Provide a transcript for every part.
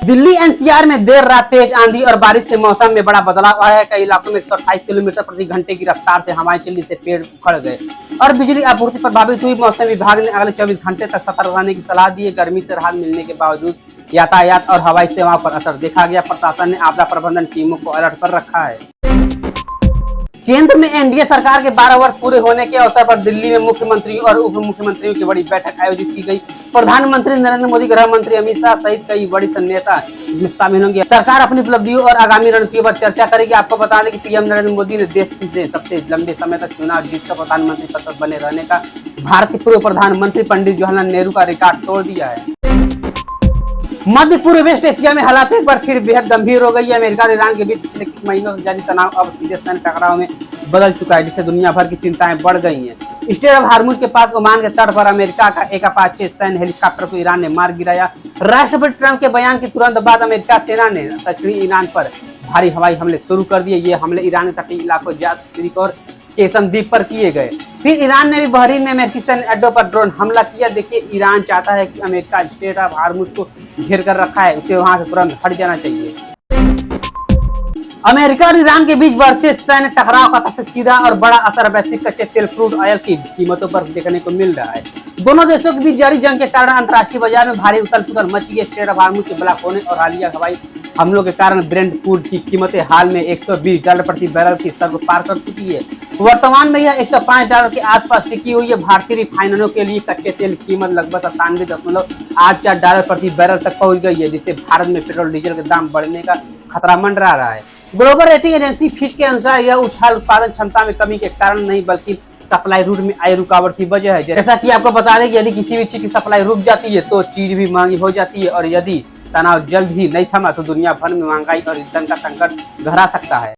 Delhi NCR में देर रात तेज आंधी और बारिश से मौसम में बड़ा बदलाव आया है। कई इलाकों में 128 किलोमीटर प्रति घंटे की रफ्तार से हवाएं चलने से पेड़ उखड़ गए और बिजली आपूर्ति प्रभावित हुई। मौसम विभाग ने अगले 24 घंटे तक सतर्क रहने की सलाह दी है। गर्मी से राहत मिलने के बावजूद यातायात और हवाई सेवाओं पर असर देखा गया। प्रशासन ने आपदा प्रबंधन टीमों को अलर्ट पर रखा है। केंद्र में एनडीए सरकार के 12 वर्ष पूरे होने के अवसर पर दिल्ली में मुख्यमंत्रियों और उप मुख्यमंत्रियों की बड़ी बैठक आयोजित की गई। प्रधानमंत्री नरेंद्र मोदी, गृह मंत्री अमित शाह सहित कई बड़ी नेता इसमें शामिल होंगे। सरकार अपनी उपलब्धियों और आगामी रणनीतियों पर चर्चा करेगी। आपको बता दें कि पीएम नरेंद्र मोदी ने देश से सबसे लंबे समय तक चुनाव जीतकर प्रधानमंत्री पद पर बने रहने का भारत के पूर्व प्रधानमंत्री पंडित जवाहरलाल नेहरू का रिकॉर्ड तोड़ दिया है। मध्य पूर्व वेस्ट एशिया में हालात एक बार फिर बेहद गंभीर हो गई है। अमेरिका और ईरान के बीच पिछले कुछ महीनों से जारी तनाव अब सीधे सैन्य टकराव में बदल चुका है, जिससे दुनिया भर की चिंताएं बढ़ गई हैं। स्ट्रेट ऑफ हार्मुज के पास ओमान के तट पर अमेरिका का एक अपाचे सैन्य हेलीकॉप्टर को ईरान ने मार गिराया। राष्ट्रपति ट्रंप के बयान के तुरंत बाद अमेरिका सेना ने दक्षिणी ईरान पर भारी हवाई हमले शुरू कर दिए। ये हमले ईरान के तटीय इलाकों जाज, सिरिक और केसम द्वीप पर किए गए। फिर ईरान ने भी बहरीन में अमेरिकी सैन्य अड्डों पर ड्रोन हमला किया। देखिए, ईरान चाहता है कि अमेरिका स्ट्रेट ऑफ हार्मुज को घेर कर रखा है, उसे वहां से तुरंत हट जाना चाहिए। अमेरिका और ईरान के बीच बढ़ते सैन्य टकराव का सबसे सीधा और बड़ा असर वैश्विक कच्चे तेल क्रूड ऑयल की कीमतों पर देखने को मिल रहा है। दोनों देशों के बीच जारी जंग के कारण अंतर्राष्ट्रीय बाजार में भारी उथल पुथल मची है। स्ट्रेट ऑफ हार्मुज के ब्लॉक होने और हालिया हवाई हमलों के कारण ब्रेंट क्रूड की कीमतें हाल में $120 प्रति बैरल की स्तर को पार कर चुकी है। वर्तमान में यह $105 के आसपास टिकी हुई है। भारतीय रिफाइनरों के लिए कच्चे तेल की कीमत लगभग $97.84 प्रति बैरल तक पहुंच गई है, जिससे भारत में पेट्रोल डीजल के दाम बढ़ने का खतरा मंडरा रहा है। ग्लोबल रेटिंग एजेंसी फिच के अनुसार यह उछाल उत्पादन क्षमता में कमी के कारण नहीं बल्कि सप्लाई रूट में आई रुकावट की वजह है। जैसा कि आपको बता दें कि यदि किसी भी चीज की सप्लाई रुक जाती है तो चीज भी महंगी हो जाती है, और यदि तनाव जल्द ही नहीं थमा तो दुनिया भर में महंगाई और ईंधन का संकट गहरा सकता है।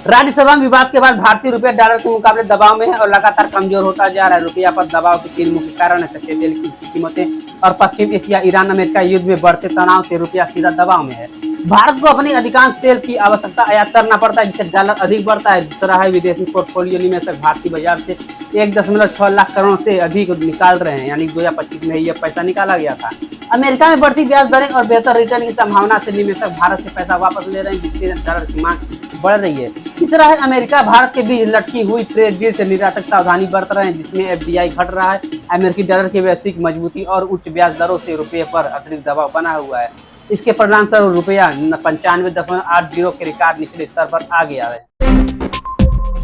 राज्यसभा में विवाद के बाद भारतीय रुपया डॉलर के मुकाबले दबाव में है और लगातार कमजोर होता जा रहा है। रुपया पर दबाव के 3 मुख्य कारण है: कच्चे तेल की कीमतें और पश्चिम एशिया ईरान अमेरिका युद्ध में बढ़ते तनाव से रुपया सीधा दबाव में है। भारत को अपनी अधिकांश तेल की आवश्यकता आयात करना पड़ता है, जिससे डॉलर अधिक बढ़ता है। दूसरा है विदेशी पोर्टफोलियो निवेशक भारतीय बाजार से 1.6 लाख करोड़ से अधिक निकाल रहे हैं, यानी 2025 में यह पैसा निकाला गया था। अमेरिका में बढ़ती ब्याज दरें और बेहतर रिटर्न की संभावना से निवेशक भारत से पैसा वापस ले रहे हैं, जिससे डॉलर की मांग बढ़ रही है। तीसरा है अमेरिका भारत के बीच लटकी हुई ट्रेड डील से निर्यातक सावधानी बरत रहे हैं, जिसमें एफडीआई घट रहा है। अमेरिकी डॉलर की वैश्विक मजबूती और उच्च ब्याज दरों से रुपये पर अतिरिक्त दबाव बना हुआ है। इसके परिणाम स्वरूप रुपया 95.80 के रिकॉर्ड निचले स्तर पर आ गया है।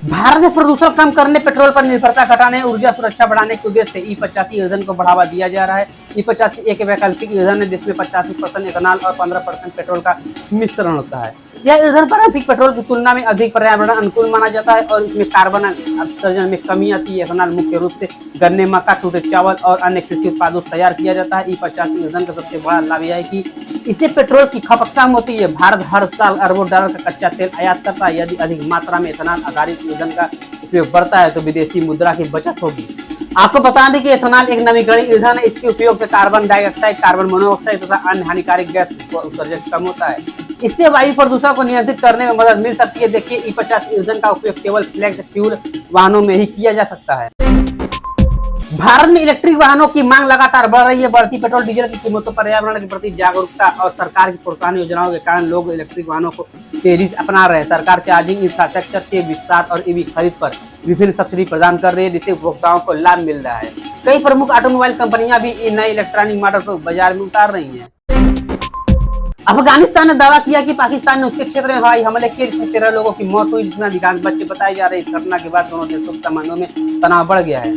भारत में प्रदूषण कम करने, पेट्रोल पर निर्भरता घटाने, ऊर्जा सुरक्षा बढ़ाने के उद्देश्य से E85 ईंधन को बढ़ावा दिया जा रहा है। E85 एक वैकल्पिक ईंधन है जिसमें 85% इथेनॉल और 15% पेट्रोल का मिश्रण होता है। यह ईंधन पारंपरिक पेट्रोल की तुलना में अधिक पर्यावरण अनुकूल माना जाता है और इसमें कार्बन उत्सर्जन में कमी आती है। इथेनॉल मुख्य रूप से गन्ने, मक्का, टूटे चावल और अन्य कृषि उत्पादों से तैयार किया जाता है। E85 ईंधन का सबसे बड़ा लाभ यह है कि इससे पेट्रोल की खपत कम होती है। भारत हर साल अरबों डॉलर का कच्चा तेल आयात करता है। यदि अधिक मात्रा में इथेनॉल आधारित ईंधन का उपयोग बढ़ता है तो विदेशी मुद्रा की बचत होगी। आपको बता दें कि इथेनॉल एक नवीकरणीय ईंधन है। इसके उपयोग से कार्बन डाइऑक्साइड, कार्बन मोनोऑक्साइड तथा अन्य हानिकारक गैस उत्सर्जन कम होता है। इससे वायु प्रदूषण को नियंत्रित करने में मदद मिल सकती है। देखिए, E85 ईंधन का उपयोग केवल फ्लेक्स फ्यूल वाहनों में ही किया जा सकता है। भारत में इलेक्ट्रिक वाहनों की मांग लगातार बढ़ रही है। बढ़ती पेट्रोल डीजल की कीमतों, पर्यावरण के प्रति जागरूकता और सरकार की प्रोत्साहन योजनाओं के कारण लोग इलेक्ट्रिक वाहनों को तेजी से अपना रहे हैं। सरकार चार्जिंग इंफ्रास्ट्रक्चर के विस्तार और ईवी खरीद पर विभिन्न सब्सिडी प्रदान कर रही है, जिससे उपभोक्ताओं को लाभ मिल रहा है। कई प्रमुख ऑटोमोबाइल कंपनियां भी नए इलेक्ट्रॉनिक मॉडल को बाजार में उतार रही है। अफगानिस्तान ने दावा किया कि पाकिस्तान ने उसके क्षेत्र में हवाई हमले किए, जिसमें 13 लोगों की मौत हुई, जिसमें अधिकांश बच्चे बताए जा रहे हैं। इस घटना के बाद दोनों देशों के संबंधों में तनाव बढ़ गया है।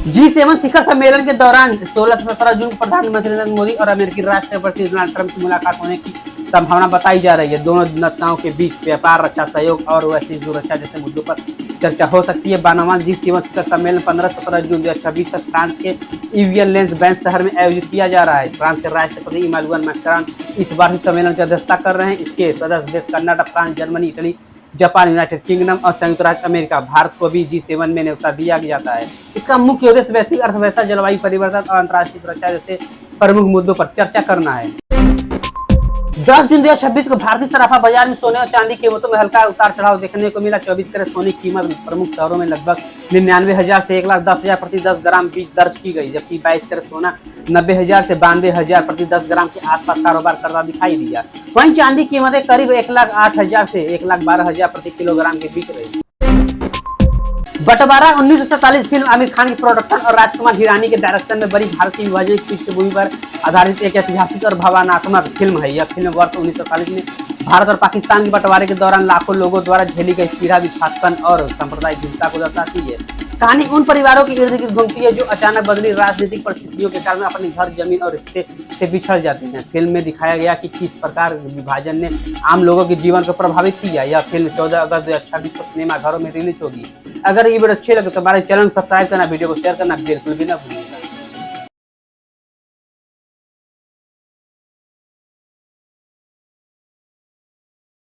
G7 शिखर सम्मेलन के दौरान 16 से 17 जून को प्रधानमंत्री नरेंद्र मोदी और अमेरिकी राष्ट्रपति डोनाल्ड ट्रंप की मुलाकात होने की संभावना बताई जा रही है। दोनों नेताओं के बीच व्यापार, रक्षा सहयोग और वैश्विक सुरक्षा जैसे मुद्दों पर चर्चा हो सकती है। 92वां G7 शिखर सम्मेलन 15-17 जून 2026 तक फ्रांस के इवियन-लेंस शहर में आयोजित किया जा रहा है। फ्रांस के राष्ट्रपति इमानुएल मैक्रोन इस वार्षिक सम्मेलन की अध्यक्षता कर रहे हैं। इसके सदस्य देश Canada, France, Germany, Italy, Japan, United kingdom और संयुक्त राज्य अमेरिका। भारत को भी G7 में न्योता दिया जाता है। इसका मुख्य उद्देश्य वैश्विक अर्थव्यवस्था, जलवायु परिवर्तन और अंतर्राष्ट्रीय सुरक्षा जैसे प्रमुख मुद्दों पर चर्चा करना है। 10 जून 2026 को भारतीय सराफा बाजार में सोने और चांदी की कीमतों में हल्का उतार चढ़ाव देखने को मिला। 24 कैरेट सोने की कीमत प्रमुख शहरों में लगभग 99,000 से 1,10,000 प्रति 10 ग्राम बीच दर्ज की गई, जबकि 22 कैरेट सोना 90,000 से 92,000 प्रति 10 ग्राम के आसपास कारोबार करता दिखाई दिया। वहीं चांदी की कीमतें करीब 1,08,000 से 1,12,000 प्रति किलोग्राम के बीच रही। बंटवारा 1947 फिल्म आमिर खान की प्रोडक्शन और राजकुमार हिरानी के डायरेक्शन में बनी भारतीय विभाजन की पृष्ठभूमि पर आधारित एक ऐतिहासिक और भावनात्मक फिल्म है। यह फिल्म वर्ष 1947 में भारत और पाकिस्तान के बंटवारे के दौरान लाखों लोगों द्वारा झेली गई पीड़ा, विस्थापन और सांप्रदायिक हिंसा को दर्शाती है। कहानी उन परिवारों के इर्द गिर्द घूमती है जो अचानक बदली राजनीतिक परिस्थितियों के कारण अपने घर, जमीन और रिश्ते से बिछड़ जाते हैं। फिल्म में दिखाया गया कि किस प्रकार विभाजन ने आम लोगों के जीवन को प्रभावित किया। यह फिल्म 14 अगस्त 2026 को सिनेमा घरों में रिलीज होगी। अगर ये वीडियो अच्छे लगे तो हमारे चैनल को सब्सक्राइब करना, वीडियो को शेयर करना बिल्कुल भी ना भूलिए।